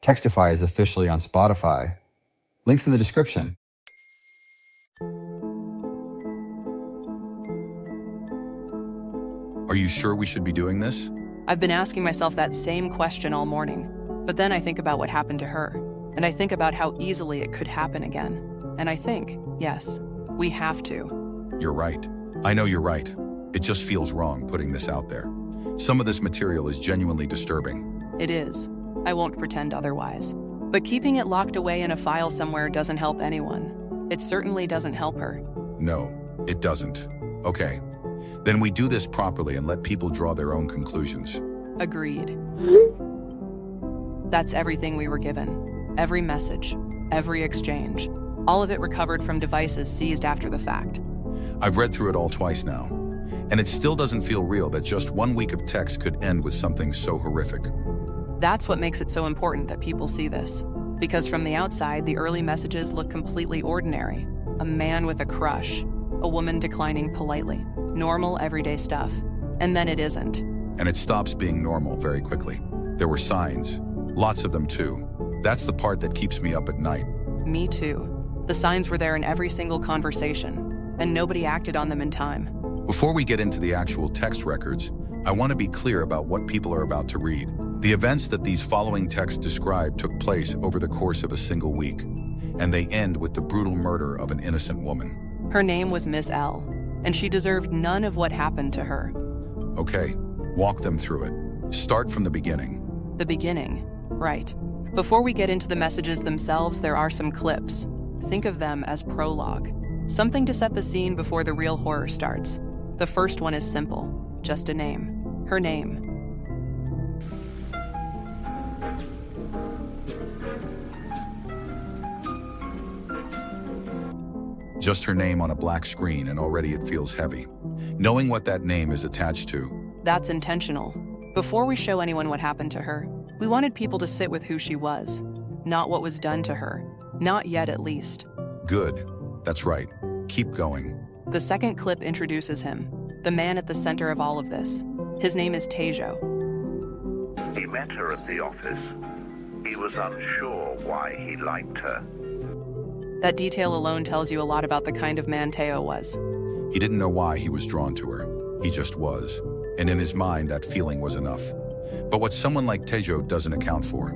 Textify is officially on Spotify. Links in the description. Are you sure we should be doing this? I've been asking myself that same question all morning, but then I think about what happened to her, and I think about how easily it could happen again. And I think, yes, we have to. You're right. I know you're right. It just feels wrong putting this out there. Some of this material is genuinely disturbing. It is. I won't pretend otherwise. But keeping it locked away in a file somewhere doesn't help anyone. It certainly doesn't help her. No, it doesn't. Okay. Then we do this properly and let people draw their own conclusions. Agreed. That's everything we were given. Every message, every exchange. All of it recovered from devices seized after the fact. I've read through it all twice now, and it still doesn't feel real that just 1 week of text could end with something so horrific. That's what makes it so important that people see this. Because from the outside, the early messages look completely ordinary. A man with a crush, a woman declining politely. Normal, everyday stuff. And then it isn't. And it stops being normal very quickly. There were signs, lots of them too. That's the part that keeps me up at night. Me too. The signs were there in every single conversation, and nobody acted on them in time. Before we get into the actual text records, I want to be clear about what people are about to read. The events that these following texts describe took place over the course of a single week, and they end with the brutal murder of an innocent woman. Her name was Miss L, and she deserved none of what happened to her. Okay, walk them through it. Start from the beginning. The beginning, right. Before we get into the messages themselves, there are some clips. Think of them as prologue. Something to set the scene before the real horror starts. The first one is simple, just a name. Her name. Just her name on a black screen, and already it feels heavy. Knowing what that name is attached to. That's intentional. Before we show anyone what happened to her, we wanted people to sit with who she was, not what was done to her. Not yet, at least. Good. That's right. Keep going. The second clip introduces him, the man at the center of all of this. His name is Tejo. He met her at the office. He was unsure why he liked her. That detail alone tells you a lot about the kind of man Teo was. He didn't know why he was drawn to her. He just was. And in his mind, that feeling was enough. But what someone like Tejo doesn't account for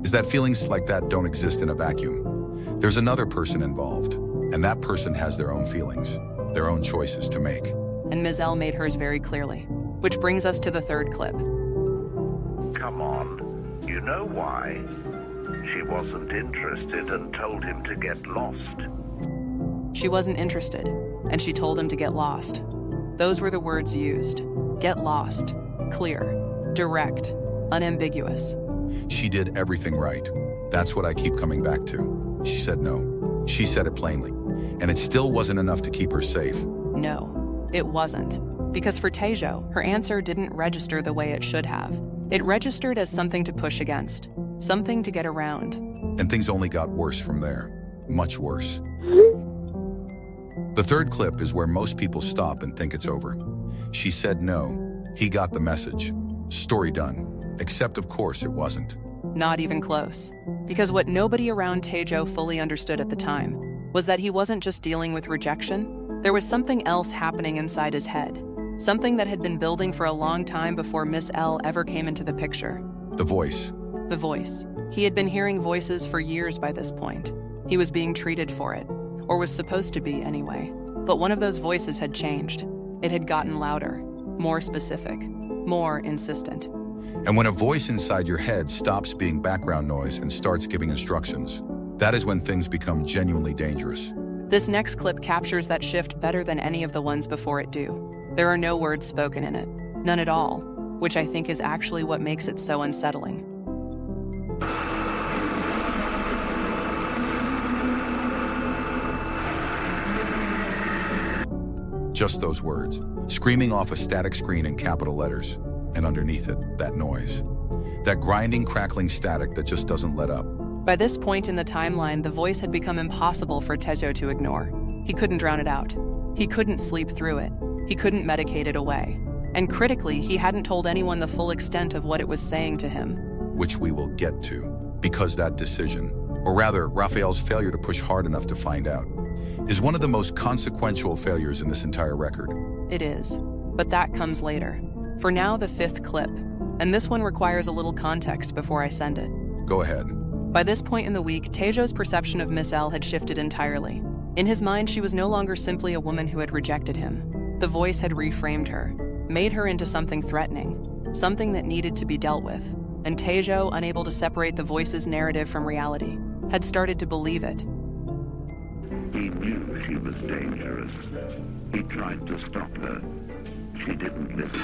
is that feelings like that don't exist in a vacuum. There's another person involved, and that person has their own feelings, their own choices to make. And Ms. L made hers very clearly. Which brings us to the third clip. Come on, you know why? She wasn't interested and told him to get lost. She wasn't interested, and she told him to get lost. Those were the words used. Get lost. Clear. Direct. Unambiguous. She did everything right. That's what I keep coming back to. She said no. She said it plainly. And it still wasn't enough to keep her safe. No, it wasn't. Because for Tejo, her answer didn't register the way it should have. It registered as something to push against. Something to get around. And things only got worse from there. Much worse. The third clip is where most people stop and think it's over. She said no. He got the message. Story done. Except, of course, it wasn't. Not even close. Because what nobody around Tejo fully understood at the time was that he wasn't just dealing with rejection. There was something else happening inside his head. Something that had been building for a long time before Miss L ever came into the picture. The voice. The voice. He had been hearing voices for years by this point. He was being treated for it, or was supposed to be anyway. But one of those voices had changed. It had gotten louder, more specific, more insistent. And when a voice inside your head stops being background noise and starts giving instructions, that is when things become genuinely dangerous. This next clip captures that shift better than any of the ones before it do. There are no words spoken in it. None at all, which I think is actually what makes it so unsettling. Just those words, screaming off a static screen in capital letters, and underneath it, that noise. That grinding, crackling static that just doesn't let up. By this point in the timeline, the voice had become impossible for Tejo to ignore. He couldn't drown it out. He couldn't sleep through it. He couldn't medicate it away. And critically, he hadn't told anyone the full extent of what it was saying to him. Which we will get to. Because that decision, or rather, Raphael's failure to push hard enough to find out, is one of the most consequential failures in this entire record. It is, but that comes later. For now, the fifth clip, and this one requires a little context before I send it. Go ahead. By this point in the week, Tejo's perception of Miss L had shifted entirely. In his mind, she was no longer simply a woman who had rejected him. The voice had reframed her, made her into something threatening, something that needed to be dealt with. And Tejo, unable to separate the voice's narrative from reality, had started to believe it. He knew she was dangerous. He tried to stop her. She didn't listen.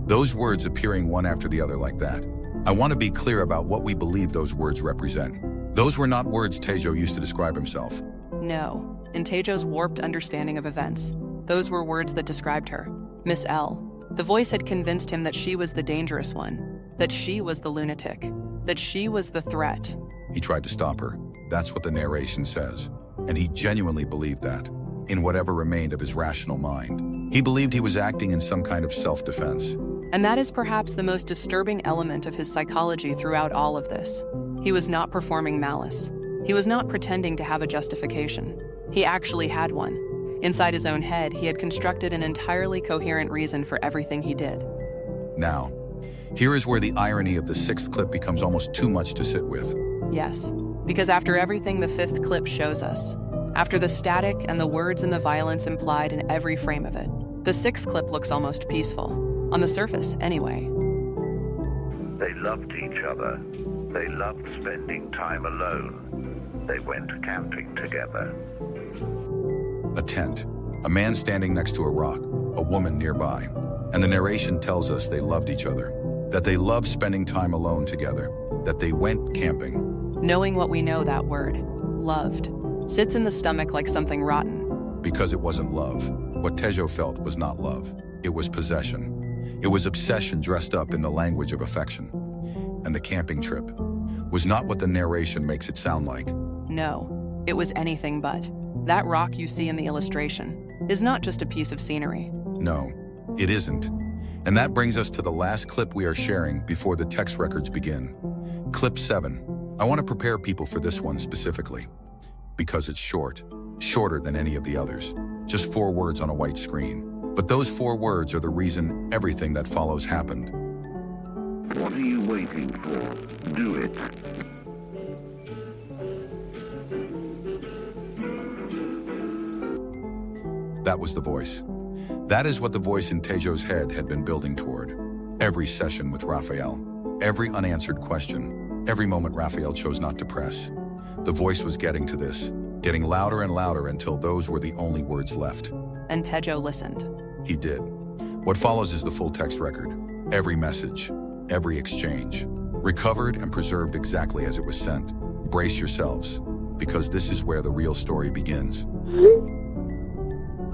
Those words appearing one after the other like that. I want to be clear about what we believe those words represent. Those were not words Tejo used to describe himself. No, in Tejo's warped understanding of events, those were words that described her, Miss L. The voice had convinced him that she was the dangerous one, that she was the lunatic, that she was the threat. He tried to stop her. That's what the narration says. And he genuinely believed that, in whatever remained of his rational mind. He believed he was acting in some kind of self-defense. And that is perhaps the most disturbing element of his psychology throughout all of this. He was not performing malice. He was not pretending to have a justification. He actually had one. Inside his own head, he had constructed an entirely coherent reason for everything he did. Now, here is where the irony of the sixth clip becomes almost too much to sit with. Yes, because after everything the fifth clip shows us, after the static and the words and the violence implied in every frame of it, the sixth clip looks almost peaceful. On the surface, anyway. They loved each other. They loved spending time alone. They went camping together. A tent, a man standing next to a rock, a woman nearby. And the narration tells us they loved each other, that they loved spending time alone together, that they went camping. Knowing what we know, that word, loved, sits in the stomach like something rotten. Because it wasn't love. What Tejo felt was not love. It was possession. It was obsession dressed up in the language of affection. And the camping trip was not what the narration makes it sound like. No, it was anything but. That rock you see in the illustration is not just a piece of scenery. No, it isn't. And that brings us to the last clip we are sharing before the text records begin. Clip 7. I want to prepare people for this one specifically, because it's short, shorter than any of the others. Just 4 words on a white screen. But those 4 words are the reason everything that follows happened. What are you waiting for? Do it. That was the voice. That is what the voice in Tejo's head had been building toward. Every session with Raphael, every unanswered question, every moment Raphael chose not to press. The voice was getting to this, getting louder and louder until those were the only words left. And Tejo listened. He did. What follows is the full text record. Every message, every exchange, recovered and preserved exactly as it was sent. Brace yourselves, because this is where the real story begins.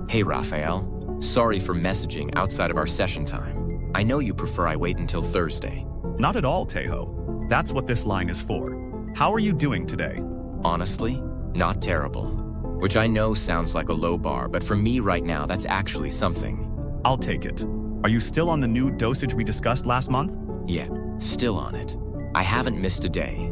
Hey, Raphael. Sorry for messaging outside of our session time. I know you prefer I wait until Thursday. Not at all, Tejo. That's what this line is for. How are you doing today? Honestly, not terrible. Which I know sounds like a low bar, but for me right now, that's actually something. I'll take it. Are you still on the new dosage we discussed last month? Yeah, still on it. I haven't missed a day.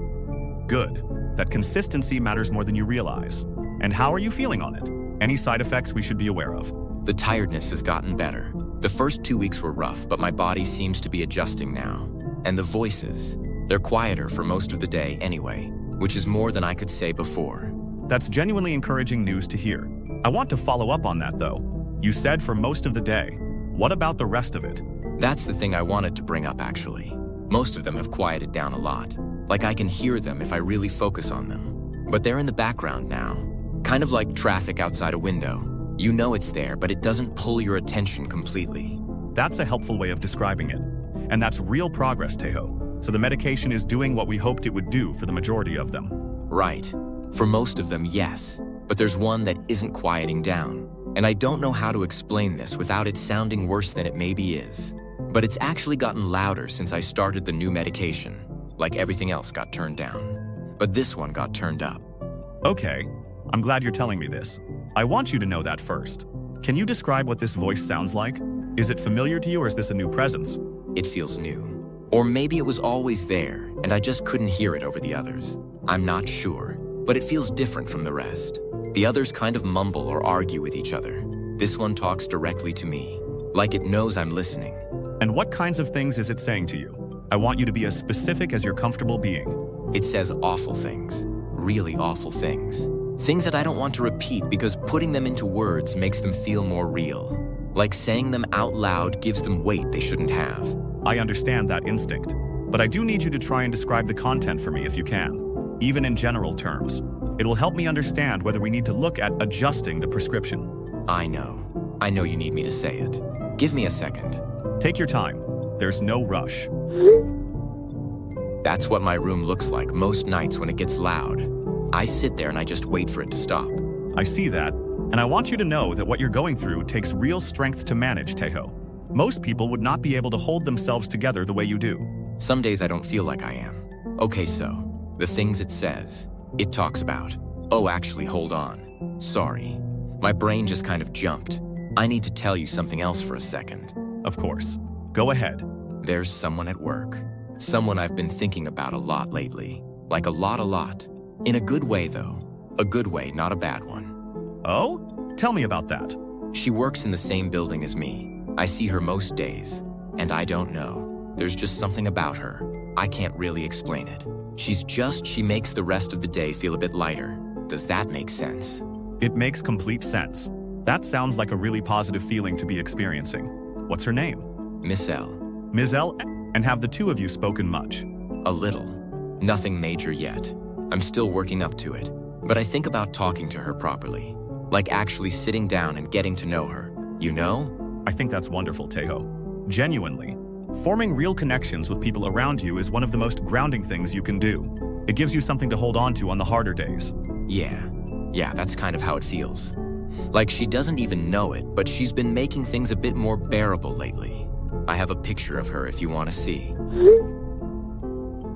Good. That consistency matters more than you realize. And how are you feeling on it? Any side effects we should be aware of? The tiredness has gotten better. The first 2 weeks were rough, but my body seems to be adjusting now. And the voices, they're quieter for most of the day anyway, which is more than I could say before. That's genuinely encouraging news to hear. I want to follow up on that, though. You said for most of the day. What about the rest of it? That's the thing I wanted to bring up, actually. Most of them have quieted down a lot. Like I can hear them if I really focus on them. But they're in the background now. Kind of like traffic outside a window. You know it's there, but it doesn't pull your attention completely. That's a helpful way of describing it. And that's real progress, Tejo. So the medication is doing what we hoped it would do for the majority of them. Right. For most of them, yes. But there's one that isn't quieting down. And I don't know how to explain this without it sounding worse than it maybe is. But it's actually gotten louder since I started the new medication. Like everything else got turned down. But this one got turned up. Okay. I'm glad you're telling me this. I want you to know that first. Can you describe what this voice sounds like? Is it familiar to you or is this a new presence? It feels new. Or maybe it was always there, and I just couldn't hear it over the others. I'm not sure, but it feels different from the rest. The others kind of mumble or argue with each other. This one talks directly to me, like it knows I'm listening. And what kinds of things is it saying to you? I want you to be as specific as you're comfortable being. It says awful things, really awful things. Things that I don't want to repeat because putting them into words makes them feel more real. Like saying them out loud gives them weight they shouldn't have. I understand that instinct, but I do need you to try and describe the content for me if you can, even in general terms. It will help me understand whether we need to look at adjusting the prescription. I know you need me to say it. Give me a second. Take your time. There's no rush. That's what my room looks like most nights when it gets loud. I sit there and I just wait for it to stop. I see that, and I want you to know that what you're going through takes real strength to manage, Tejo. Most people would not be able to hold themselves together the way you do. Some days I don't feel like I am. Okay, so, the things it says, it talks about. Oh, actually, hold on. Sorry. My brain just kind of jumped. I need to tell you something else for a second. Of course. Go ahead. There's someone at work. Someone I've been thinking about a lot lately. Like a lot. In a good way, though. A good way, not a bad one. Oh? Tell me about that. She works in the same building as me. I see her most days, and I don't know. There's just something about her. I can't really explain it. She makes the rest of the day feel a bit lighter. Does that make sense? It makes complete sense. That sounds like a really positive feeling to be experiencing. What's her name? Miss L. Ms. L? And have the two of you spoken much? A little. Nothing major yet. I'm still working up to it. But I think about talking to her properly. Like actually sitting down and getting to know her. You know? I think that's wonderful, Tejo. Genuinely. Forming real connections with people around you is one of the most grounding things you can do. It gives you something to hold on to on the harder days. Yeah, that's kind of how it feels. Like she doesn't even know it, but she's been making things a bit more bearable lately. I have a picture of her if you want to see.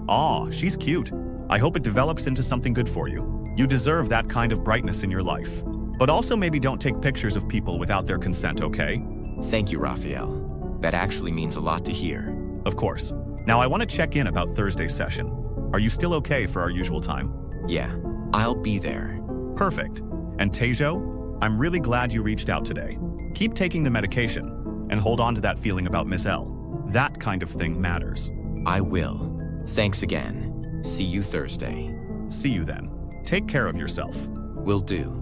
Aw, she's cute. I hope it develops into something good for you. You deserve that kind of brightness in your life. But also maybe don't take pictures of people without their consent, okay? Thank you, Raphael. That actually means a lot to hear. Of course. Now I want to check in about Thursday's session. Are you still okay for our usual time? Yeah, I'll be there. Perfect. And Tejo, I'm really glad you reached out today. Keep taking the medication and hold on to that feeling about Miss L. That kind of thing matters. I will. Thanks again. See you Thursday. See you then. Take care of yourself. Will do.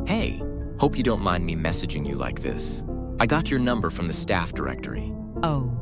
Hey, hope you don't mind me messaging you like this. I got your number from the staff directory. Oh.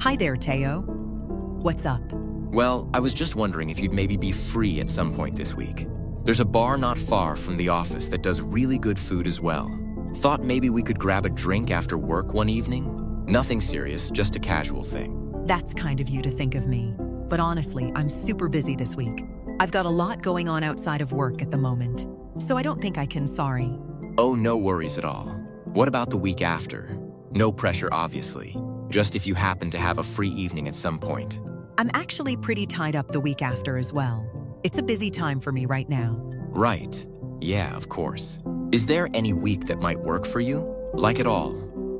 Hi there, Teo. What's up? Well, I was just wondering if you'd maybe be free at some point this week. There's a bar not far from the office that does really good food as well. Thought maybe we could grab a drink after work one evening? Nothing serious, just a casual thing. That's kind of you to think of me. But honestly, I'm super busy this week. I've got a lot going on outside of work at the moment. So I don't think I can, sorry. Oh, no worries at all. What about the week after? No pressure, obviously. Just if you happen to have a free evening at some point. I'm actually pretty tied up the week after as well. It's a busy time for me right now. Right. Yeah, of course. Is there any week that might work for you? Like at all?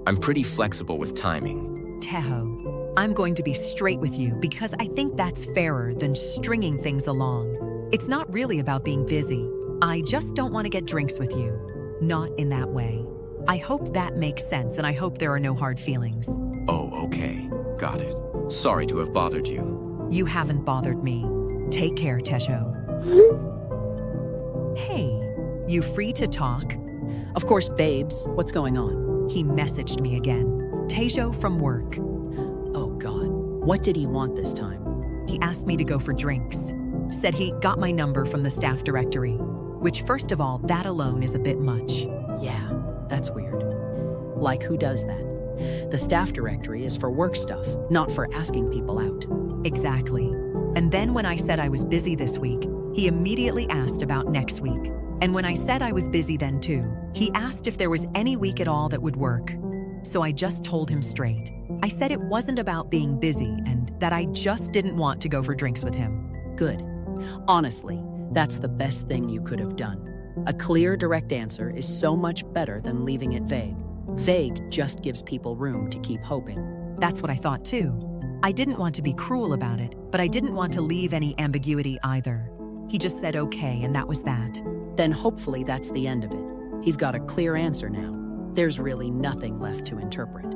I'm pretty flexible with timing. Tejo, I'm going to be straight with you because I think that's fairer than stringing things along. It's not really about being busy. I just don't want to get drinks with you. Not in that way. I hope that makes sense, and I hope there are no hard feelings. Oh, okay. Got it. Sorry to have bothered you. You haven't bothered me. Take care, Tejo. Hey, you free to talk? Of course, babes. What's going on? He messaged me again. Tejo from work. Oh, God. What did he want this time? He asked me to go for drinks. Said he got my number from the staff directory. Which, first of all, that alone is a bit much. Yeah, that's weird. Like, who does that? The staff directory is for work stuff, not for asking people out. Exactly. And then when I said I was busy this week, he immediately asked about next week. And when I said I was busy then too, he asked if there was any week at all that would work. So I just told him straight. I said it wasn't about being busy and that I just didn't want to go for drinks with him. Good. Honestly, that's the best thing you could have done. A clear, direct answer is so much better than leaving it vague. Vague just gives people room to keep hoping. That's what I thought too. I didn't want to be cruel about it, but I didn't want to leave any ambiguity either. He just said okay, and that was that. Then hopefully that's the end of it. He's got a clear answer now. There's really nothing left to interpret.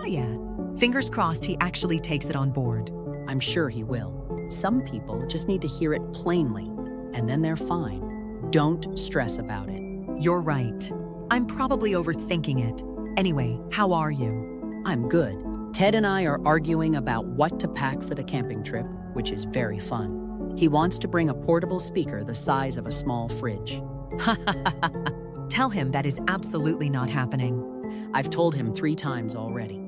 Yeah. Fingers crossed he actually takes it on board. I'm sure he will. Some people just need to hear it plainly, and then they're fine. Don't stress about it. You're right. I'm probably overthinking it. Anyway, how are you? I'm good. Ted and I are arguing about what to pack for the camping trip, which is very fun. He wants to bring a portable speaker the size of a small fridge. Tell him that is absolutely not happening. I've told him 3 times already.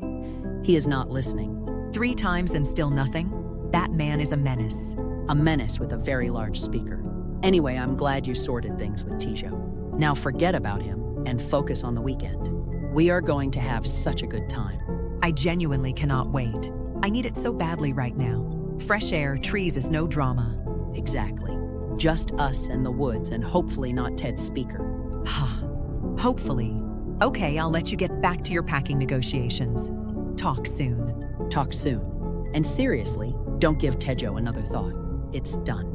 He is not listening. 3 times and still nothing? That man is a menace. A menace with a very large speaker. Anyway, I'm glad you sorted things with Tijo. Now forget about him and focus on the weekend. We are going to have such a good time. I genuinely cannot wait. I need it so badly right now. Fresh air, trees is no drama. Exactly. Just us and the woods, and hopefully not Ted's speaker. Hopefully. Okay, I'll let you get back to your packing negotiations. Talk soon. Talk soon. And seriously, don't give Tejo another thought. It's done.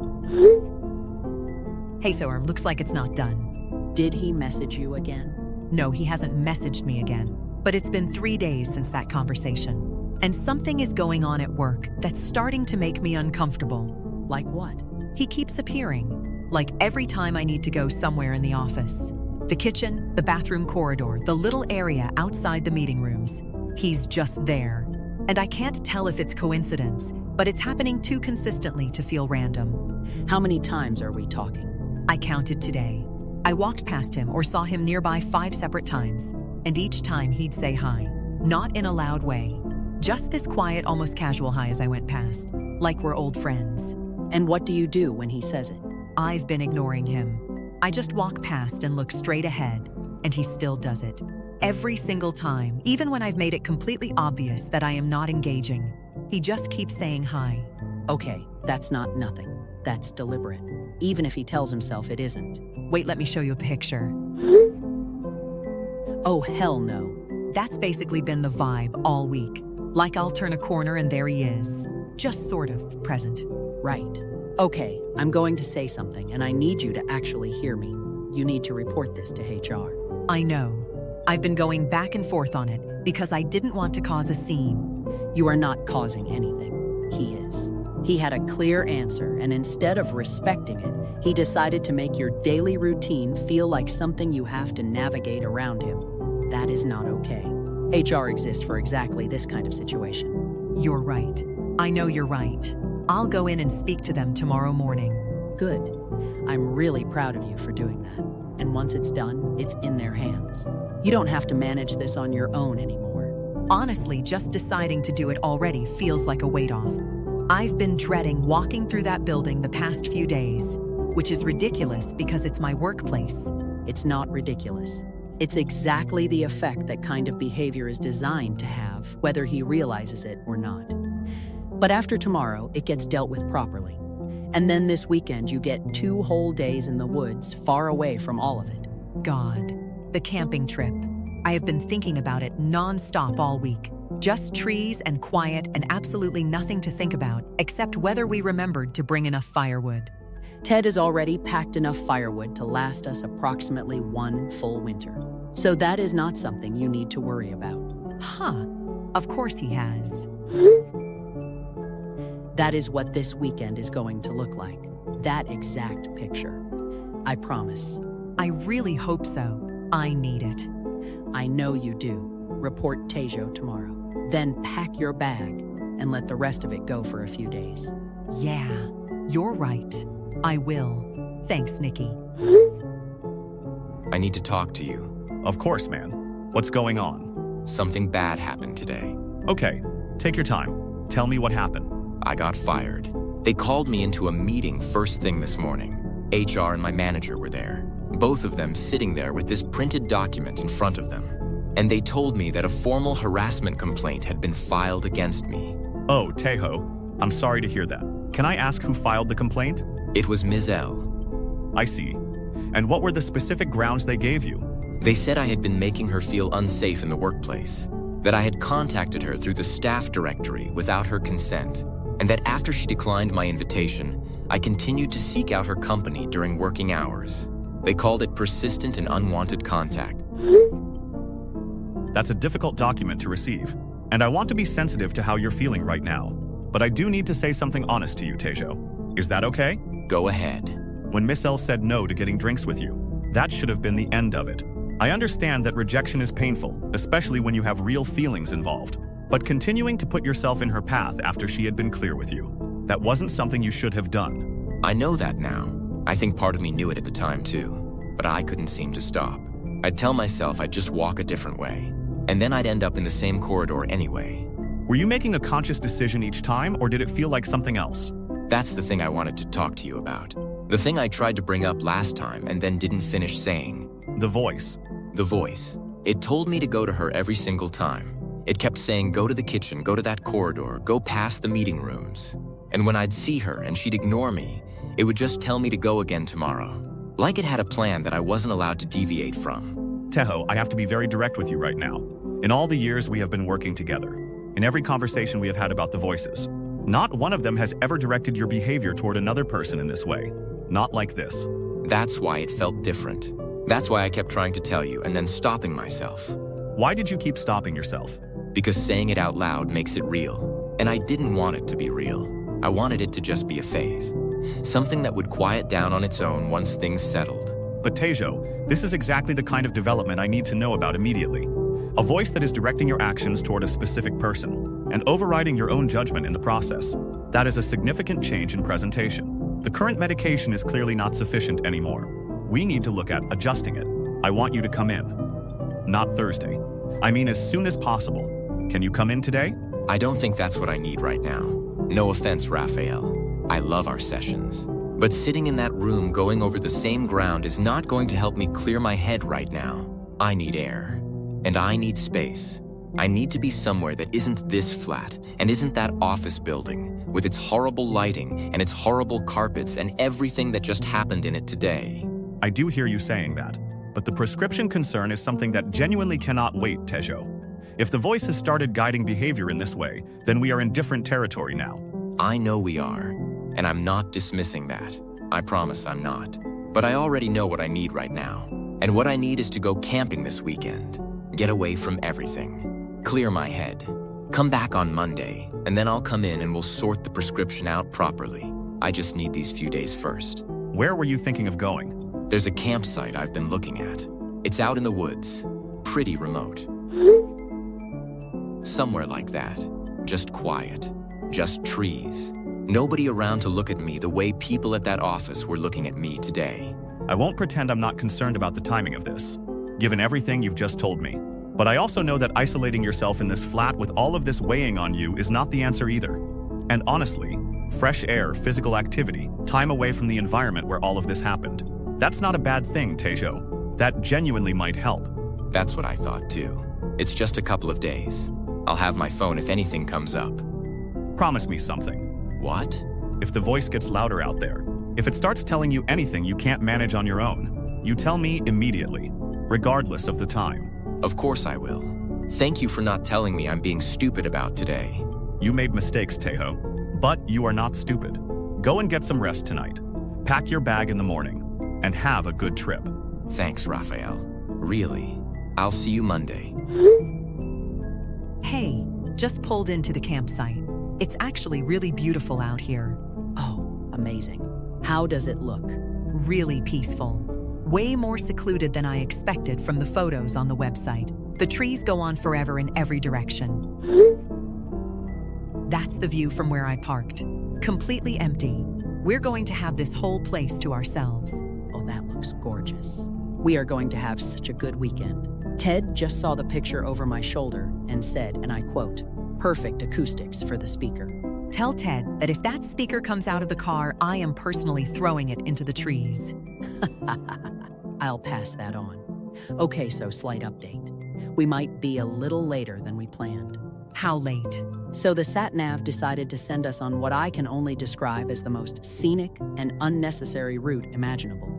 Hey, Soerm, looks like it's not done. Did he message you again? No, he hasn't messaged me again. But it's been 3 days since that conversation. And something is going on at work that's starting to make me uncomfortable. Like what? He keeps appearing. Like every time I need to go somewhere in the office. The kitchen, the bathroom corridor, the little area outside the meeting rooms. He's just there. And I can't tell if it's coincidence, but it's happening too consistently to feel random. How many times are we talking? I counted today. I walked past him or saw him nearby 5 separate times, and each time he'd say hi. Not in a loud way. Just this quiet, almost casual hi as I went past, like we're old friends. And what do you do when he says it? I've been ignoring him. I just walk past and look straight ahead, and he still does it. Every single time, even when I've made it completely obvious that I am not engaging, he just keeps saying hi. Okay, that's not nothing. That's deliberate. Even if he tells himself it isn't. Wait, let me show you a picture. Oh, hell no. That's basically been the vibe all week. Like I'll turn a corner and there he is. Just sort of present. Right. Okay, I'm going to say something, and I need you to actually hear me. You need to report this to HR. I know. I've been going back and forth on it because I didn't want to cause a scene. You are not causing anything. He is. He had a clear answer, and instead of respecting it, he decided to make your daily routine feel like something you have to navigate around him. That is not okay. HR exists for exactly this kind of situation. You're right. I know you're right. I'll go in and speak to them tomorrow morning. Good. I'm really proud of you for doing that. And once it's done, it's in their hands. You don't have to manage this on your own anymore. Honestly, just deciding to do it already feels like a weight off. I've been dreading walking through that building the past few days, which is ridiculous because it's my workplace. It's not ridiculous. It's exactly the effect that kind of behavior is designed to have, whether he realizes it or not. But after tomorrow, it gets dealt with properly. And then this weekend, you get 2 whole days in the woods, far away from all of it. God, the camping trip. I have been thinking about it non-stop all week. Just trees and quiet and absolutely nothing to think about, except whether we remembered to bring enough firewood. Ted has already packed enough firewood to last us approximately 1 full winter. So that is not something you need to worry about. Of course he has. That is what this weekend is going to look like. That exact picture. I promise. I really hope so. I need it. I know you do. Report Tejo tomorrow. Then pack your bag and let the rest of it go for a few days. Yeah, you're right. I will. Thanks, Nikki. I need to talk to you. Of course, man. What's going on? Something bad happened today. Okay, take your time. Tell me what happened. I got fired. They called me into a meeting first thing this morning. HR and my manager were there. Both of them sitting there with this printed document in front of them. And they told me that a formal harassment complaint had been filed against me. Oh, Tejo, I'm sorry to hear that. Can I ask who filed the complaint? It was Ms. L. I see. And what were the specific grounds they gave you? They said I had been making her feel unsafe in the workplace. that I had contacted her through the staff directory without her consent, and that after she declined my invitation, I continued to seek out her company during working hours. They called it persistent and unwanted contact. That's a difficult document to receive, and I want to be sensitive to how you're feeling right now. But I do need to say something honest to you, Tejo. Is that okay? Go ahead. When Miss L said no to getting drinks with you, that should have been the end of it. I understand that rejection is painful, especially when you have real feelings involved. But continuing to put yourself in her path after she had been clear with you, that wasn't something you should have done. I know that now. I think part of me knew it at the time too, but I couldn't seem to stop. I'd tell myself I'd just walk a different way, and then I'd end up in the same corridor anyway. Were you making a conscious decision each time, or did it feel like something else? That's the thing I wanted to talk to you about. The thing I tried to bring up last time and then didn't finish saying. The voice. The voice. It told me to go to her every single time. It kept saying, go to the kitchen, go to that corridor, go past the meeting rooms. And when I'd see her and she'd ignore me, it would just tell me to go again tomorrow. Like it had a plan that I wasn't allowed to deviate from. Tejo, I have to be very direct with you right now. In all the years we have been working together, in every conversation we have had about the voices, not one of them has ever directed your behavior toward another person in this way. Not like this. That's why it felt different. That's why I kept trying to tell you and then stopping myself. Why did you keep stopping yourself? Because saying it out loud makes it real. And I didn't want it to be real. I wanted it to just be a phase. Something that would quiet down on its own once things settled. But Tejo, this is exactly the kind of development I need to know about immediately. A voice that is directing your actions toward a specific person and overriding your own judgment in the process. That is a significant change in presentation. The current medication is clearly not sufficient anymore. We need to look at adjusting it. I want you to come in. Not Thursday. I mean as soon as possible. Can you come in today? I don't think that's what I need right now. No offense, Raphael. I love our sessions. But sitting in that room going over the same ground is not going to help me clear my head right now. I need air. And I need space. I need to be somewhere that isn't this flat and isn't that office building with its horrible lighting and its horrible carpets and everything that just happened in it today. I do hear you saying that, but the prescription concern is something that genuinely cannot wait, Tejo. If the voice has started guiding behavior in this way, then we are in different territory now. I know we are, and I'm not dismissing that. I promise I'm not. But I already know what I need right now. And what I need is to go camping this weekend. Get away from everything. Clear my head. Come back on Monday, and then I'll come in and we'll sort the prescription out properly. I just need these few days first. Where were you thinking of going? There's a campsite I've been looking at. It's out in the woods. Pretty remote. Somewhere like that. Just quiet. Just trees. Nobody around to look at me the way people at that office were looking at me today. I won't pretend I'm not concerned about the timing of this, given everything you've just told me. But I also know that isolating yourself in this flat with all of this weighing on you is not the answer either. And honestly, fresh air, physical activity, time away from the environment where all of this happened. That's not a bad thing, Tejo. That genuinely might help. That's what I thought too. It's just a couple of days. I'll have my phone if anything comes up. Promise me something. What? If the voice gets louder out there, if it starts telling you anything you can't manage on your own, you tell me immediately, regardless of the time. Of course I will. Thank you for not telling me I'm being stupid about today. You made mistakes, Tejo, but you are not stupid. Go and get some rest tonight. Pack your bag in the morning, and have a good trip. Thanks, Raphael. Really. I'll see you Monday. Hey, just pulled into the campsite. It's actually really beautiful out here. Oh, amazing. How does it look? Really peaceful. Way more secluded than I expected from the photos on the website. The trees go on forever in every direction. That's the view from where I parked. Completely empty. We're going to have this whole place to ourselves. Oh, that looks gorgeous. We are going to have such a good weekend. Ted just saw the picture over my shoulder and said, and I quote, "Perfect acoustics for the speaker." Tell Ted that if that speaker comes out of the car, I am personally throwing it into the trees. I'll pass that on. Okay, so slight update. We might be a little later than we planned. How late? So the sat-nav decided to send us on what I can only describe as the most scenic and unnecessary route imaginable.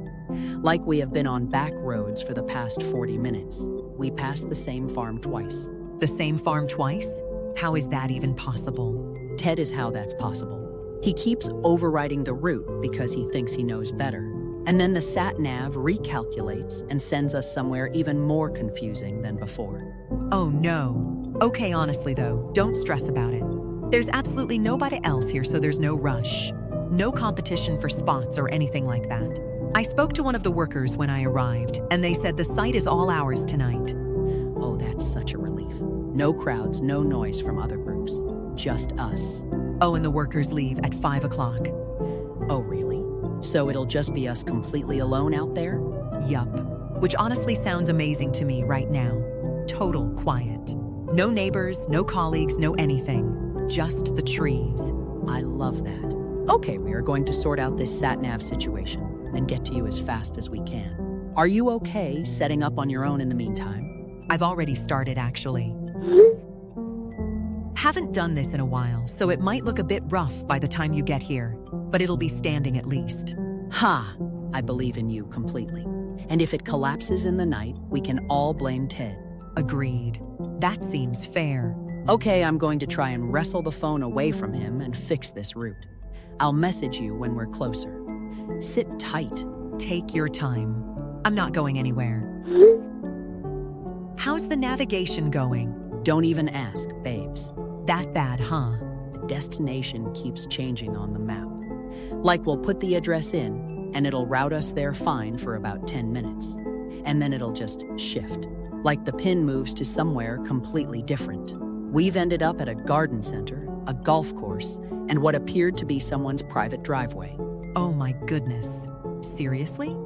Like we have been on back roads for the past 40 minutes. We passed the same farm twice. The same farm twice? How is that even possible? Ted is how that's possible. He keeps overriding the route because he thinks he knows better. And then the sat-nav recalculates and sends us somewhere even more confusing than before. Oh no. Okay, honestly though, don't stress about it. There's absolutely nobody else here, so there's no rush. No competition for spots or anything like that. I spoke to one of the workers when I arrived, and they said the site is all ours tonight. Oh, that's such a relief. No crowds, no noise from other groups. Just us. Oh, and the workers leave at 5 o'clock. Oh, really? So it'll just be us completely alone out there? Yup. Which honestly sounds amazing to me right now. Total quiet. No neighbors, no colleagues, no anything. Just the trees. I love that. Okay, we are going to sort out this sat-nav situation and get to you as fast as we can. Are you okay setting up on your own in the meantime? I've already started, actually. Haven't done this in a while, so it might look a bit rough by the time you get here, but it'll be standing at least. Ha! I believe in you completely. And if it collapses in the night, we can all blame Ted. Agreed. That seems fair. Okay, I'm going to try and wrestle the phone away from him and fix this route. I'll message you when we're closer. Sit tight. Take your time. I'm not going anywhere. How's the navigation going? Don't even ask, babes. That bad, huh? The destination keeps changing on the map. Like we'll put the address in, and it'll route us there fine for about 10 minutes. And then it'll just shift. Like the pin moves to somewhere completely different. We've ended up at a garden center, a golf course, and what appeared to be someone's private driveway. Oh my goodness. Seriously?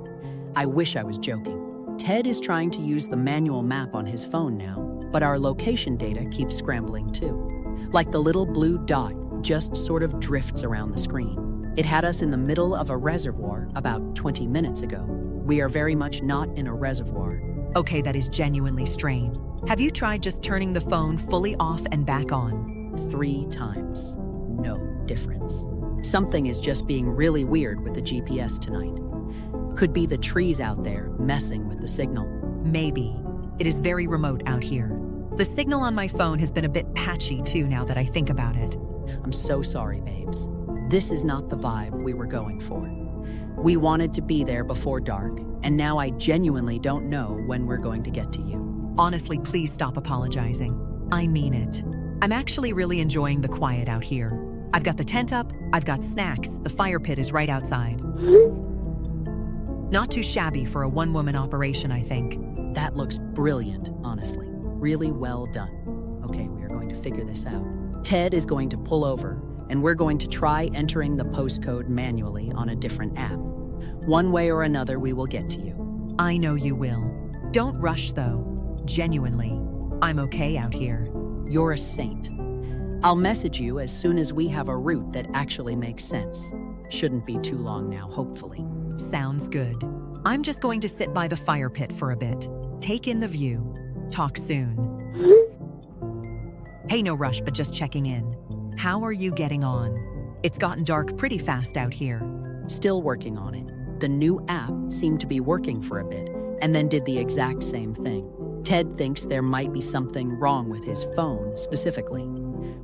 I wish I was joking. Ted is trying to use the manual map on his phone now, but our location data keeps scrambling too. Like the little blue dot just sort of drifts around the screen. It had us in the middle of a reservoir about 20 minutes ago. We are very much not in a reservoir. Okay, that is genuinely strange. Have you tried just turning the phone fully off and back on? 3 times. No difference. Something is just being really weird with the GPS tonight. Could be the trees out there messing with the signal. Maybe. It is very remote out here. The signal on my phone has been a bit patchy too now that I think about it. I'm so sorry, babes. This is not the vibe we were going for. We wanted to be there before dark, and now I genuinely don't know when we're going to get to you. Honestly, please stop apologizing. I mean it. I'm actually really enjoying the quiet out here. I've got the tent up, I've got snacks, the fire pit is right outside. Not too shabby for a one-woman operation, I think. That looks brilliant, honestly. Really well done. Okay, we are going to figure this out. Ted is going to pull over, and we're going to try entering the postcode manually on a different app. One way or another, we will get to you. I know you will. Don't rush, though. Genuinely. I'm okay out here. You're a saint. I'll message you as soon as we have a route that actually makes sense. Shouldn't be too long now, hopefully. Sounds good. I'm just going to sit by the fire pit for a bit. Take in the view. Talk soon. Hey, no rush, but just checking in. How are you getting on? It's gotten dark pretty fast out here. Still working on it. The new app seemed to be working for a bit, and then did the exact same thing. Ted thinks there might be something wrong with his phone specifically.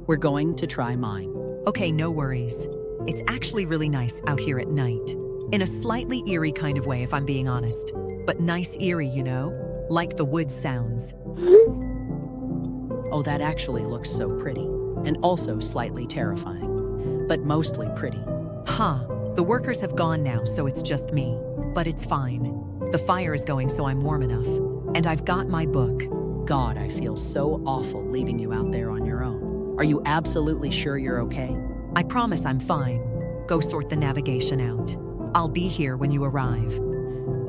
We're going to try mine. Okay, no worries. It's actually really nice out here at night. In a slightly eerie kind of way, if I'm being honest. But nice eerie, you know? Like the woods sounds. Oh, that actually looks so pretty. And also slightly terrifying. But mostly pretty. Huh. The workers have gone now, so it's just me. But it's fine. The fire is going, so I'm warm enough. And I've got my book. God, I feel so awful leaving you out there on your own. Are you absolutely sure you're okay? I promise I'm fine. Go sort the navigation out. I'll be here when you arrive.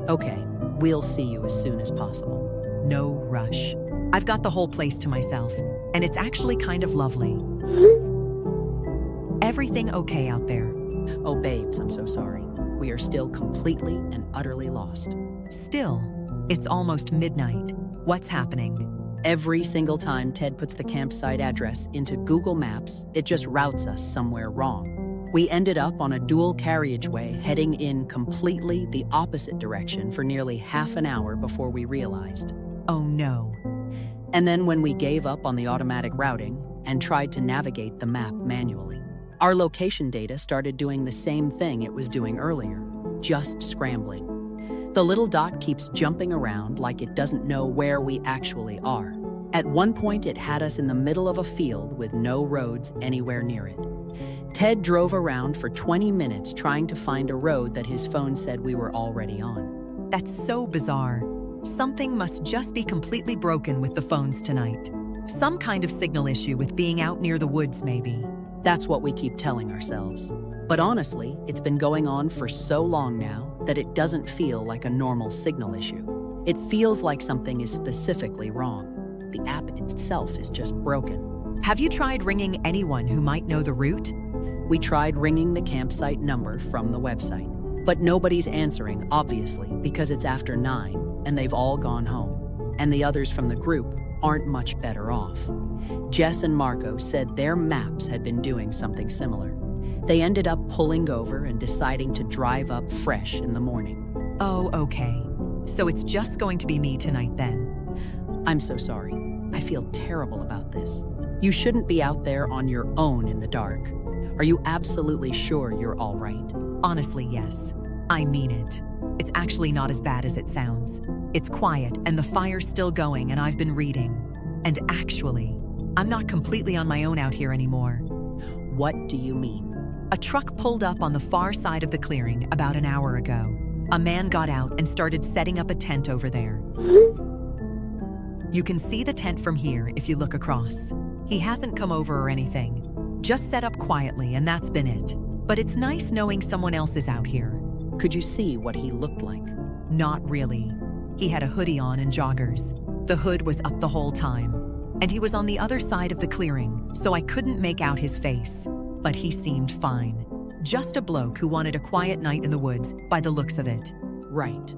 Okay, we'll see you as soon as possible. No rush. I've got the whole place to myself, and it's actually kind of lovely. Everything okay out there? Oh, babes, I'm so sorry. We are still completely and utterly lost. Still, it's almost midnight. What's happening? Every single time Ted puts the campsite address into Google Maps, it just routes us somewhere wrong. We ended up on a dual carriageway heading in completely the opposite direction for nearly half an hour before we realized. Oh no. And then when we gave up on the automatic routing and tried to navigate the map manually, our location data started doing the same thing it was doing earlier, just scrambling. The little dot keeps jumping around like it doesn't know where we actually are. At one point, it had us in the middle of a field with no roads anywhere near it. Ted drove around for 20 minutes trying to find a road that his phone said we were already on. That's so bizarre. Something must just be completely broken with the phones tonight. Some kind of signal issue with being out near the woods, maybe. That's what we keep telling ourselves. But honestly, it's been going on for so long now that it doesn't feel like a normal signal issue. It feels like something is specifically wrong. The app itself is just broken. Have you tried ringing anyone who might know the route? We tried ringing the campsite number from the website, but nobody's answering, obviously, because it's after 9 and they've all gone home. And the others from the group aren't much better off. Jess and Marco said their maps had been doing something similar. They ended up pulling over and deciding to drive up fresh in the morning. Oh, okay. So it's just going to be me tonight then. I'm so sorry. I feel terrible about this. You shouldn't be out there on your own in the dark. Are you absolutely sure you're all right? Honestly, yes. I mean it. It's actually not as bad as it sounds. It's quiet and the fire's still going and I've been reading. And actually, I'm not completely on my own out here anymore. What do you mean? A truck pulled up on the far side of the clearing about an hour ago. A man got out and started setting up a tent over there. You can see the tent from here if you look across. He hasn't come over or anything. Just set up quietly and that's been it. But it's nice knowing someone else is out here. Could you see what he looked like? Not really. He had a hoodie on and joggers. The hood was up the whole time. And he was on the other side of the clearing, so I couldn't make out his face. But he seemed fine. Just a bloke who wanted a quiet night in the woods, by the looks of it. Right.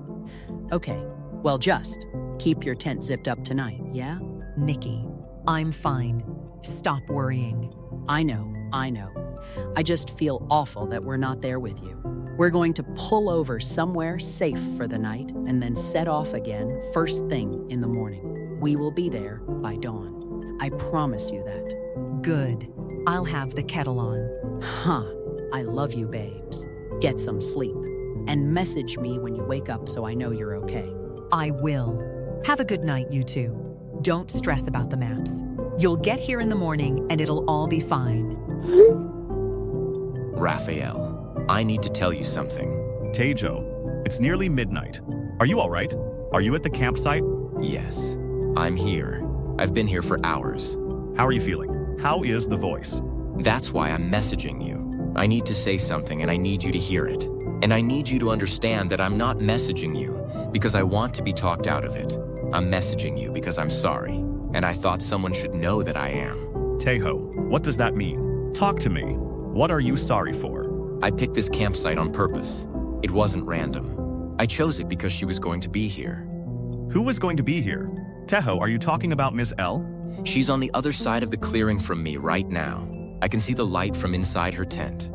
Okay. Well, just keep your tent zipped up tonight, yeah? Nikki, I'm fine. Stop worrying. I know. I just feel awful that we're not there with you. We're going to pull over somewhere safe for the night and then set off again first thing in the morning. We will be there by dawn. I promise you that. Good. I'll have the kettle on. Huh. I love you, babes. Get some sleep. And message me when you wake up so I know you're okay. I will. Have a good night, you two. Don't stress about the maps. You'll get here in the morning and it'll all be fine. Raphael, I need to tell you something. Tejo, it's nearly midnight. Are you all right? Are you at the campsite? Yes, I'm here. I've been here for hours. How are you feeling? How is the voice? That's why I'm messaging you. I need to say something and I need you to hear it. And I need you to understand that I'm not messaging you because I want to be talked out of it. I'm messaging you because I'm sorry. And I thought someone should know that I am. Tejo, what does that mean? Talk to me. What are you sorry for? I picked this campsite on purpose. It wasn't random. I chose it because she was going to be here. Who was going to be here? Tejo, are you talking about Ms. L? She's on the other side of the clearing from me right now. I can see the light from inside her tent.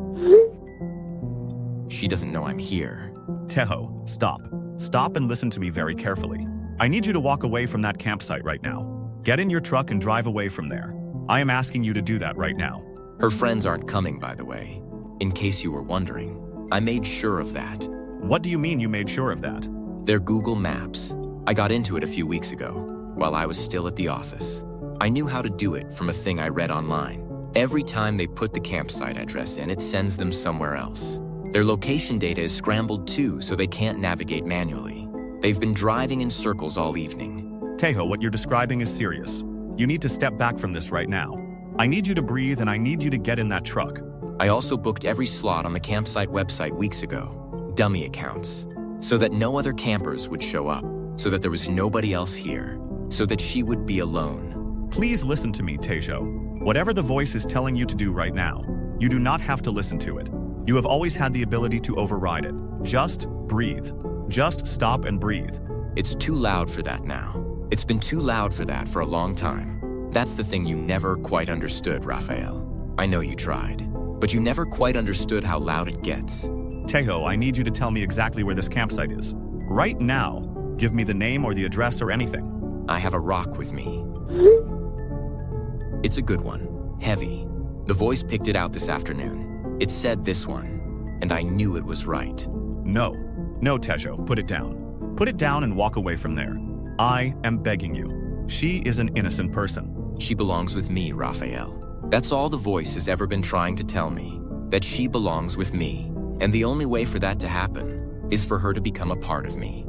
She doesn't know I'm here. Tejo, stop. Stop and listen to me very carefully. I need you to walk away from that campsite right now. Get in your truck and drive away from there. I am asking you to do that right now. Her friends aren't coming, by the way. In case you were wondering, I made sure of that. What do you mean you made sure of that? They're Google Maps. I got into it a few weeks ago, while I was still at the office. I knew how to do it from a thing I read online. Every time they put the campsite address in, it sends them somewhere else. Their location data is scrambled too, so they can't navigate manually. They've been driving in circles all evening. Tejo, what you're describing is serious. You need to step back from this right now. I need you to breathe and I need you to get in that truck. I also booked every slot on the campsite website weeks ago, dummy accounts, so that no other campers would show up, so that there was nobody else here, so that she would be alone. Please listen to me, Tejo. Whatever the voice is telling you to do right now, you do not have to listen to it. You have always had the ability to override it. Just breathe. Just stop and breathe. It's too loud for that now. It's been too loud for that for a long time. That's the thing you never quite understood, Raphael. I know you tried, but you never quite understood how loud it gets. Tejo, I need you to tell me exactly where this campsite is. Right now. Give me the name or the address or anything. I have a rock with me. It's a good one. Heavy. The voice picked it out this afternoon. It said this one, and I knew it was right. No, Tejo, put it down. Put it down and walk away from there. I am begging you. She is an innocent person. She belongs with me, Raphael. That's all the voice has ever been trying to tell me, that she belongs with me. And the only way for that to happen is for her to become a part of me.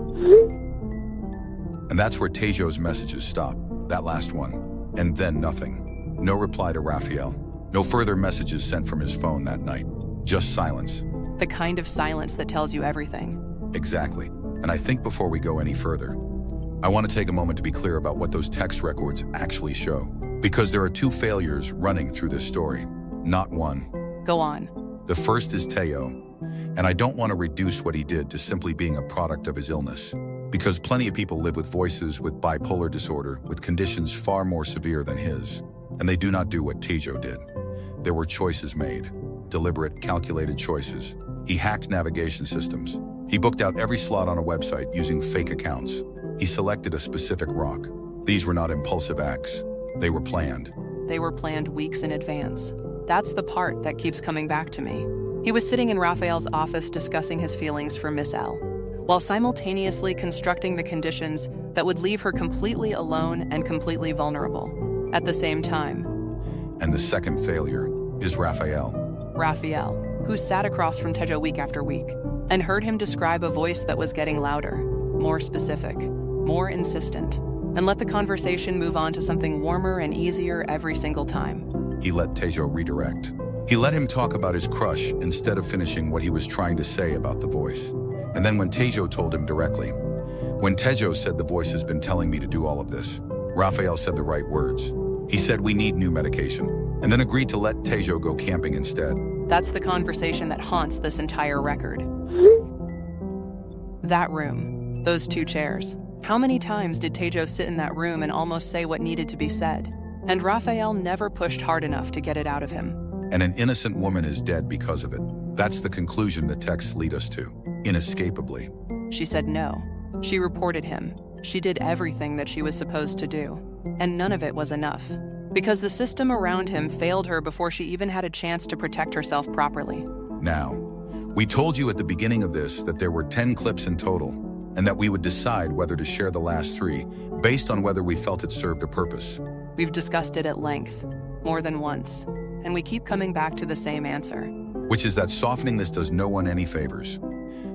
And that's where Tejo's messages stop, that last one. And then nothing. No reply to Raphael. No further messages sent from his phone that night. Just silence. The kind of silence that tells you everything. Exactly. And I think before we go any further, I want to take a moment to be clear about what those text records actually show. Because there are two failures running through this story, not one. Go on. The first is Teo, and I don't want to reduce what he did to simply being a product of his illness. Because plenty of people live with voices with bipolar disorder, with conditions far more severe than his, and they do not do what Tejo did. There were choices made, deliberate, calculated choices. He hacked navigation systems. He booked out every slot on a website using fake accounts. He selected a specific rock. These were not impulsive acts. They were planned. They were planned weeks in advance. That's the part that keeps coming back to me. He was sitting in Raphael's office discussing his feelings for Miss L, while simultaneously constructing the conditions that would leave her completely alone and completely vulnerable at the same time. And the second failure is Raphael. Raphael, who sat across from Tejo week after week and heard him describe a voice that was getting louder, more specific, more insistent, and let the conversation move on to something warmer and easier every single time. He let Tejo redirect. He let him talk about his crush instead of finishing what he was trying to say about the voice. And then when Tejo told him directly, when Tejo said the voice has been telling me to do all of this, Raphael said the right words. He said we need new medication, and then agreed to let Tejo go camping instead. That's the conversation that haunts this entire record. That room, those two chairs. How many times did Tejo sit in that room and almost say what needed to be said? And Raphael never pushed hard enough to get it out of him. And an innocent woman is dead because of it. That's the conclusion the texts lead us to, inescapably. She said no. She reported him. She did everything that she was supposed to do. And none of it was enough. Because the system around him failed her before she even had a chance to protect herself properly. Now, we told you at the beginning of this that there were 10 clips in total, and that we would decide whether to share the last 3, based on whether we felt it served a purpose. We've discussed it at length, more than once, and we keep coming back to the same answer. Which is that softening this does no one any favors.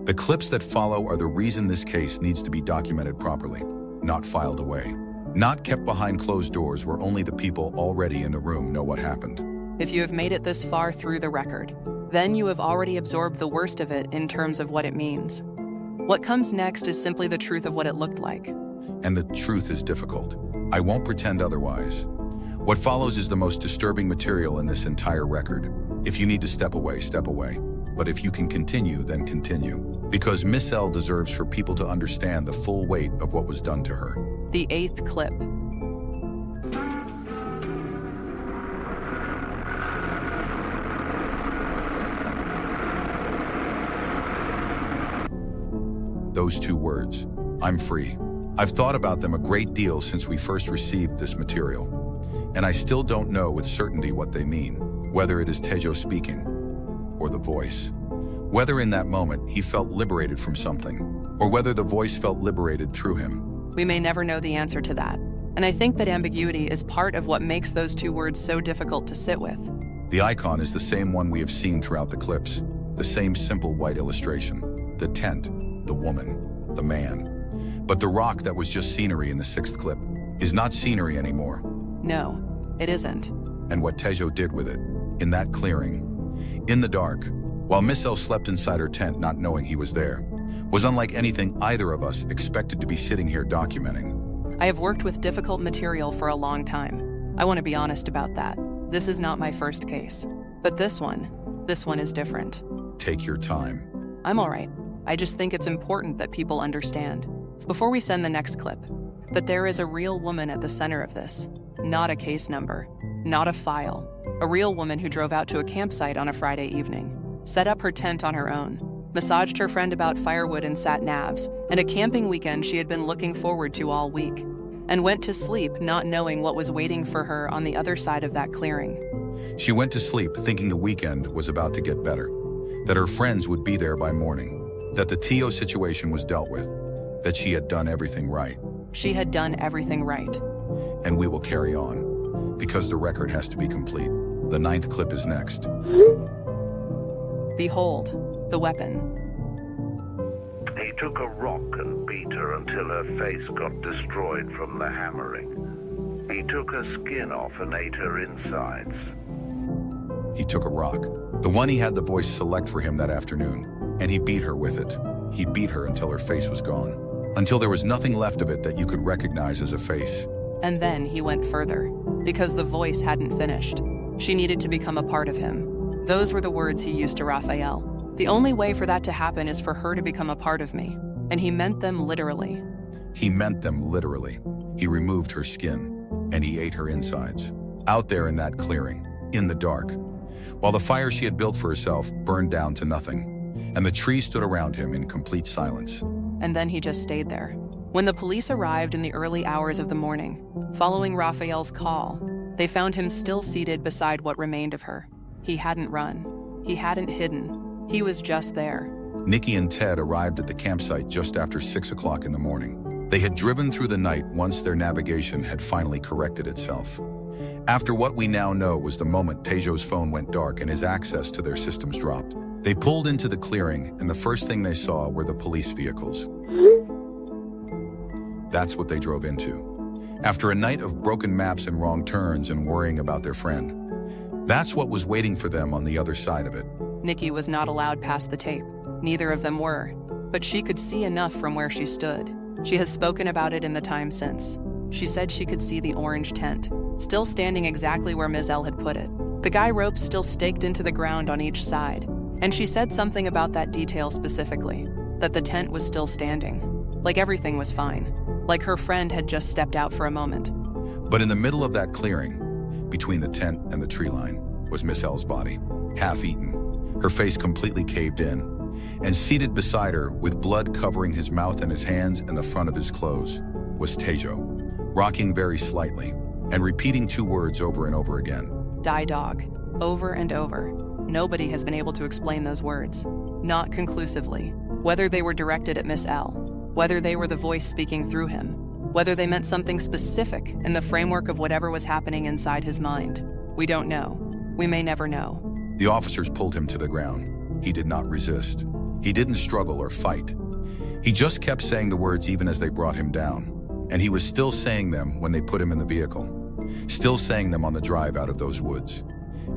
The clips that follow are the reason this case needs to be documented properly, not filed away. Not kept behind closed doors where only the people already in the room know what happened. If you have made it this far through the record, then you have already absorbed the worst of it in terms of what it means. What comes next is simply the truth of what it looked like. And the truth is difficult. I won't pretend otherwise. What follows is the most disturbing material in this entire record. If you need to step away, step away. But if you can continue, then continue. Because Miss L deserves for people to understand the full weight of what was done to her. The 8th clip. Those 2 words, I'm free. I've thought about them a great deal since we first received this material. And I still don't know with certainty what they mean, whether it is Tejo speaking or the voice. Whether in that moment he felt liberated from something, or whether the voice felt liberated through him. We may never know the answer to that. And I think that ambiguity is part of what makes those 2 words so difficult to sit with. The icon is the same one we have seen throughout the clips, the same simple white illustration, the tent, the woman, the man. But the rock that was just scenery in the 6th clip is not scenery anymore. No, it isn't. And what Tejo did with it, in that clearing, in the dark, while Miss L slept inside her tent not knowing he was there, was unlike anything either of us expected to be sitting here documenting. I have worked with difficult material for a long time. I want to be honest about that. This is not my first case. But this one is different. Take your time. I'm all right. I just think it's important that people understand, before we send the next clip, that there is a real woman at the center of this. Not a case number, not a file. A real woman who drove out to a campsite on a Friday evening, set up her tent on her own, massaged her friend about firewood and sat navs, and a camping weekend she had been looking forward to all week. and went to sleep not knowing what was waiting for her on the other side of that clearing. She went to sleep thinking the weekend was about to get better, that her friends would be there by morning, that the Tio situation was dealt with, that she had done everything right. She had done everything right. And we will carry on, because the record has to be complete. The 9th clip is next. Behold, the weapon. He took a rock and beat her until her face got destroyed from the hammering. He took her skin off and ate her insides. He took a rock, the one he had the voice select for him that afternoon, and he beat her with it. He beat her until her face was gone, until there was nothing left of it that you could recognize as a face. And then he went further, because the voice hadn't finished. She needed to become a part of him. Those were the words he used to Raphael. The only way for that to happen is for her to become a part of me. And he meant them literally. He meant them literally. He removed her skin, and he ate her insides. Out there in that clearing, in the dark, while the fire she had built for herself burned down to nothing, and the trees stood around him in complete silence. And then he just stayed there. When the police arrived in the early hours of the morning, following Raphael's call, they found him still seated beside what remained of her. He hadn't run. He hadn't hidden. He was just there. Nikki and Ted arrived at the campsite just after 6 o'clock in the morning. They had driven through the night once their navigation had finally corrected itself. After what we now know was the moment Tejo's phone went dark and his access to their systems dropped. They pulled into the clearing, and the first thing they saw were the police vehicles. That's what they drove into. After a night of broken maps and wrong turns and worrying about their friend, that's what was waiting for them on the other side of it. Nikki was not allowed past the tape. Neither of them were, but she could see enough from where she stood. She has spoken about it in the time since. She said she could see the orange tent, still standing exactly where Ms. L had put it. The guy ropes still staked into the ground on each side. And she said something about that detail specifically, that the tent was still standing. Like everything was fine. Like her friend had just stepped out for a moment. But in the middle of that clearing, between the tent and the tree line, was Miss L's body, half-eaten, her face completely caved in, and seated beside her, with blood covering his mouth and his hands and the front of his clothes, was Tejo, rocking very slightly, and repeating 2 words over and over again. Die dog. Over and over. Nobody has been able to explain those words. Not conclusively. Whether they were directed at Miss L, whether they were the voice speaking through him, whether they meant something specific in the framework of whatever was happening inside his mind. We don't know. We may never know. The officers pulled him to the ground. He did not resist. He didn't struggle or fight. He just kept saying the words even as they brought him down. And he was still saying them when they put him in the vehicle. Still saying them on the drive out of those woods.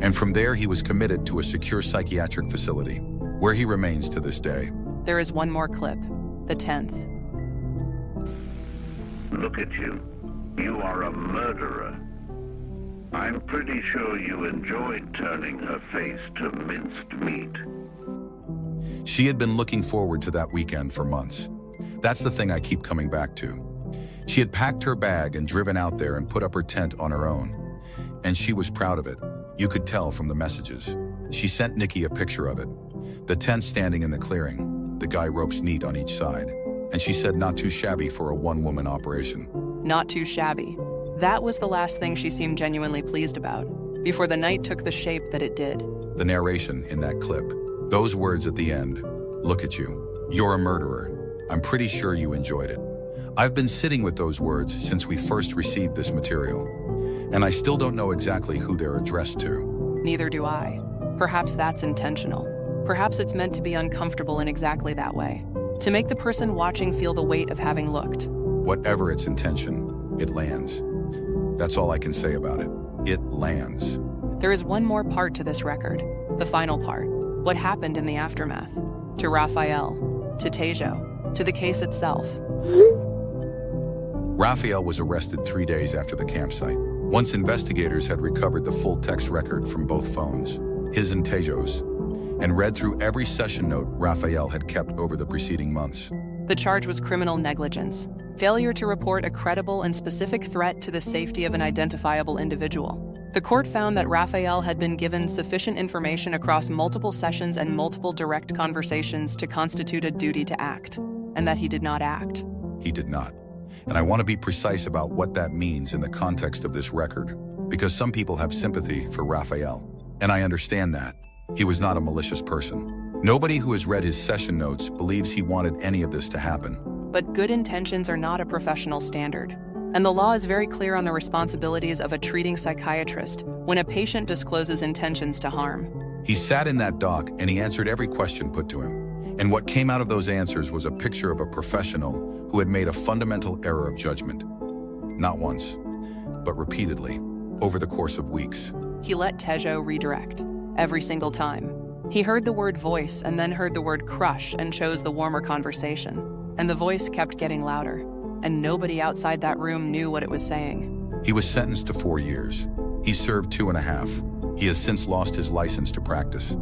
And from there he was committed to a secure psychiatric facility, where he remains to this day. There is one more clip, the 10th. Look at you. You are a murderer. I'm pretty sure you enjoyed turning her face to minced meat. She had been looking forward to that weekend for months. That's the thing I keep coming back to. She had packed her bag and driven out there and put up her tent on her own. And she was proud of it. You could tell from the messages. She sent Nikki a picture of it. The tent standing in the clearing, the guy ropes neat on each side. And she said not too shabby for a one-woman operation. Not too shabby. That was the last thing she seemed genuinely pleased about, before the night took the shape that it did. The narration in that clip, those words at the end, look at you. You're a murderer. I'm pretty sure you enjoyed it. I've been sitting with those words since we first received this material. And I still don't know exactly who they're addressed to. Neither do I. Perhaps that's intentional. Perhaps it's meant to be uncomfortable in exactly that way. To make the person watching feel the weight of having looked. Whatever its intention, it lands. That's all I can say about it. It lands. There is one more part to this record. The final part. What happened in the aftermath. To Raphael. To Tejo. To the case itself. Raphael was arrested 3 days after the campsite. Once investigators had recovered the full text record from both phones, his and Tejo's, and read through every session note Raphael had kept over the preceding months. The charge was criminal negligence, failure to report a credible and specific threat to the safety of an identifiable individual. The court found that Raphael had been given sufficient information across multiple sessions and multiple direct conversations to constitute a duty to act, and that he did not act. He did not. And I want to be precise about what that means in the context of this record, because some people have sympathy for Raphael. And I understand that. He was not a malicious person. Nobody who has read his session notes believes he wanted any of this to happen. But good intentions are not a professional standard. And the law is very clear on the responsibilities of a treating psychiatrist when a patient discloses intentions to harm. He sat in that dock and he answered every question put to him. And what came out of those answers was a picture of a professional who had made a fundamental error of judgment. Not once, but repeatedly, over the course of weeks. He let Tejo redirect, every single time. He heard the word voice and then heard the word crush and chose the warmer conversation. And the voice kept getting louder, and nobody outside that room knew what it was saying. He was sentenced to 4 years. He served 2.5. He has since lost his license to practice.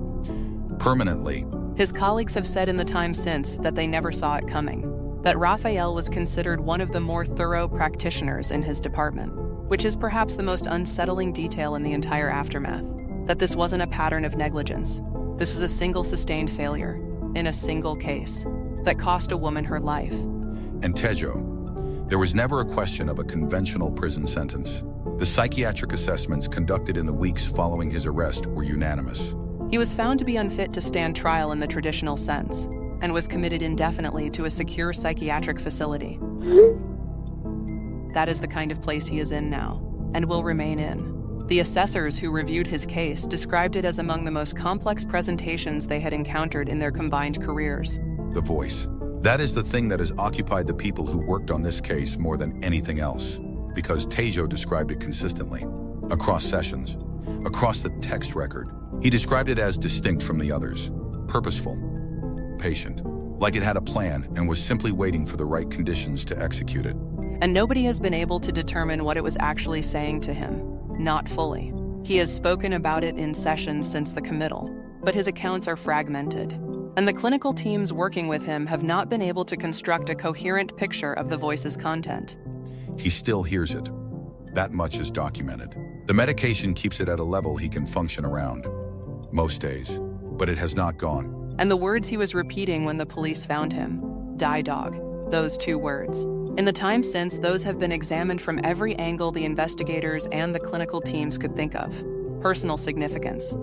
Permanently. His colleagues have said in the time since that they never saw it coming, that Raphael was considered one of the more thorough practitioners in his department, which is perhaps the most unsettling detail in the entire aftermath, that this wasn't a pattern of negligence. This was a single sustained failure, in a single case, that cost a woman her life. And Tejo, there was never a question of a conventional prison sentence. The psychiatric assessments conducted in the weeks following his arrest were unanimous. He was found to be unfit to stand trial in the traditional sense, and was committed indefinitely to a secure psychiatric facility. That is the kind of place he is in now, and will remain in. The assessors who reviewed his case described it as among the most complex presentations they had encountered in their combined careers. The voice. That is the thing that has occupied the people who worked on this case more than anything else, because Tejo described it consistently, across sessions, across the text record. He described it as distinct from the others, purposeful, patient, like it had a plan and was simply waiting for the right conditions to execute it. And nobody has been able to determine what it was actually saying to him. Not fully. He has spoken about it in sessions since the committal, but his accounts are fragmented. And the clinical teams working with him have not been able to construct a coherent picture of the voice's content. He still hears it. That much is documented. The medication keeps it at a level he can function around, most days, but it has not gone. And the words he was repeating when the police found him, die dog, those 2 words. In the time since, those have been examined from every angle the investigators and the clinical teams could think of. Personal significance,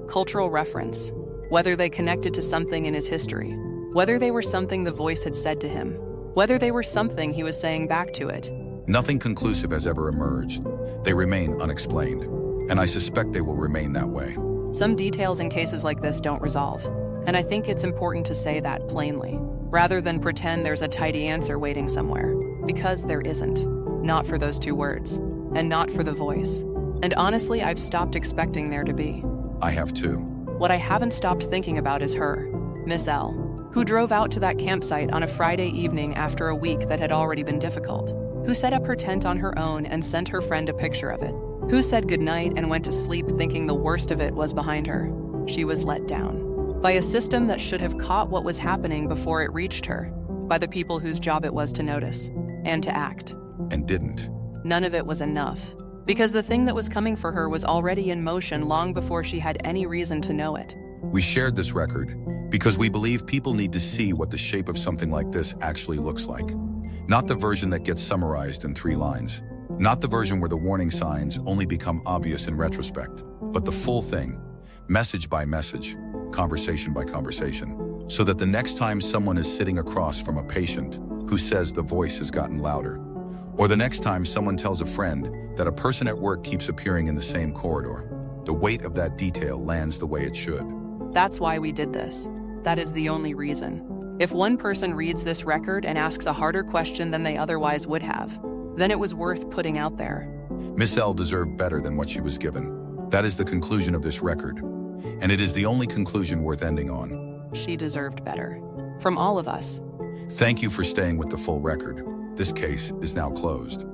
cultural reference, whether they connected to something in his history, whether they were something the voice had said to him, whether they were something he was saying back to it. Nothing conclusive has ever emerged. They remain unexplained, and I suspect they will remain that way. Some details in cases like this don't resolve, and I think it's important to say that plainly, rather than pretend there's a tidy answer waiting somewhere, because there isn't. Not for those 2 words, and not for the voice. And honestly, I've stopped expecting there to be. I have too. What I haven't stopped thinking about is her, Miss L, who drove out to that campsite on a Friday evening after a week that had already been difficult, who set up her tent on her own and sent her friend a picture of it, who said goodnight and went to sleep thinking the worst of it was behind her. She was let down by a system that should have caught what was happening before it reached her, by the people whose job it was to notice and to act. And didn't. None of it was enough, because the thing that was coming for her was already in motion long before she had any reason to know it. We shared this record because we believe people need to see what the shape of something like this actually looks like. Not the version that gets summarized in 3 lines. Not the version where the warning signs only become obvious in retrospect, but the full thing, message by message, conversation by conversation, so that the next time someone is sitting across from a patient who says the voice has gotten louder, or the next time someone tells a friend that a person at work keeps appearing in the same corridor, the weight of that detail lands the way it should. That's why we did this. That is the only reason. If one person reads this record and asks a harder question than they otherwise would have, then it was worth putting out there. Miss L deserved better than what she was given. That is the conclusion of this record, and it is the only conclusion worth ending on. She deserved better. From all of us. Thank you for staying with the full record. This case is now closed.